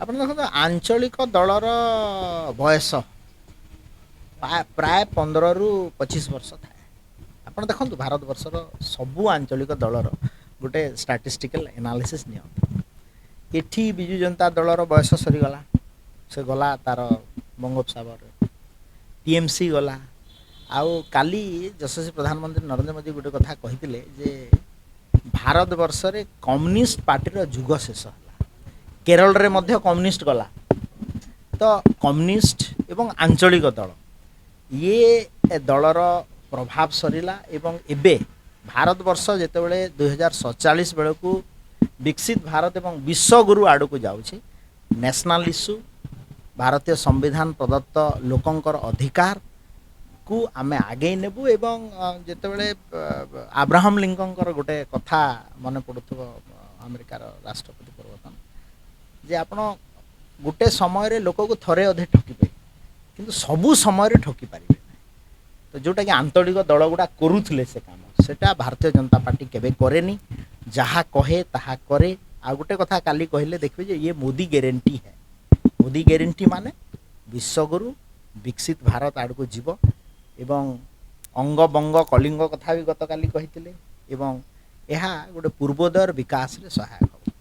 ଆପଣ ଦେଖନ୍ତୁ ଆଞ୍ଚଳିକ ଦଳର ବୟସ ପ୍ରାୟ 15 ରୁ 25 ବର୍ଷ ଥାଏ। ଆପଣ ଦେଖନ୍ତୁ ଭାରତବର୍ଷର ସବୁ ଆଞ୍ଚଳିକ ଦଳର ଗୋଟେ ଷ୍ଟାଟିଷ୍ଟିକାଲ ଏନାଲିସିସ୍ ନିଅନ୍ତୁ। ଏଠି ବିଜୁ ଜନତା ଦଳର ବୟସ ସରିଗଲା, ସେ ଗଲା ତାର ବଙ୍ଗୋପସାଗରରେ। ଟିଏମସି ଗଲା। ଆଉ କାଲି ଯଶସ୍ୱୀ ପ୍ରଧାନମନ୍ତ୍ରୀ ନରେନ୍ଦ୍ର ମୋଦୀ ଗୋଟେ କଥା କହିଥିଲେ ଯେ ଭାରତବର୍ଷରେ କମ୍ୟୁନିଷ୍ଟ ପାର୍ଟିର ଯୁଗ ଶେଷ ହେଲା। କେରଳରେ ମଧ୍ୟ କମ୍ୟୁନିଷ୍ଟ ଗଲା। ତ କମ୍ୟୁନିଷ୍ଟ ଏବଂ ଆଞ୍ଚଳିକ ଦଳ ଇଏ ଦଳର ପ୍ରଭାବ ସରିଲା ଏବଂ ଏବେ ଭାରତବର୍ଷ ଯେତେବେଳେ 2047 ବେଳକୁ ବିକଶିତ ଭାରତ ଏବଂ ବିଶ୍ୱଗୁରୁ ଆଡ଼କୁ ଯାଉଛି, ନ୍ୟାସନାଲ୍ ଇସ୍ୟୁ, ଭାରତୀୟ ସମ୍ବିଧାନ ପ୍ରଦତ୍ତ ଲୋକଙ୍କର ଅଧିକାରକୁ ଆମେ ଆଗେଇ ନେବୁ। ଏବଂ ଯେତେବେଳେ ଆବ୍ରାହମ ଲିଙ୍କନଙ୍କର ଗୋଟେ କଥା ମନେ ପଡ଼ୁଥିବ, ଆମେରିକାର ରାଷ୍ଟ୍ରପତି ପୂର୍ବତନ, ଯେ ଆପଣ ଗୋଟେ ସମୟରେ ଲୋକକୁ ଥରେ ଅଧେ ଠକିବେ କିନ୍ତୁ ସବୁ ସମୟରେ ଠକି ପାରିବେ ନାହିଁ। ତ ଯେଉଁଟାକି ଆଞ୍ଚଳିକ ଦଳ ଗୁଡ଼ା କରୁଥିଲେ ସେ କାମ, ସେଟା ଭାରତୀୟ ଜନତା ପାର୍ଟି କେବେ କରେନି। ଯାହା କହେ ତାହା କରେ। ଆଉ ଗୋଟେ କଥା କାଲି କହିଲେ ଦେଖିବେ ଯେ ଇଏ ମୋଦି ଗ୍ୟାରେଣ୍ଟି ହେ। ମୋଦି ଗ୍ୟାରେଣ୍ଟି ମାନେ ବିଶ୍ୱଗୁରୁ ବିକଶିତ ଭାରତ ଆଡ଼କୁ ଯିବ ଏବଂ ଅଙ୍ଗ ବଙ୍ଗ କଳିଙ୍ଗ କଥା ବି ଗତକାଲି କହିଥିଲେ ଏବଂ ଏହା ଗୋଟେ ପୂର୍ବୋଦୟର ବିକାଶରେ ସହାୟକ ହେବ।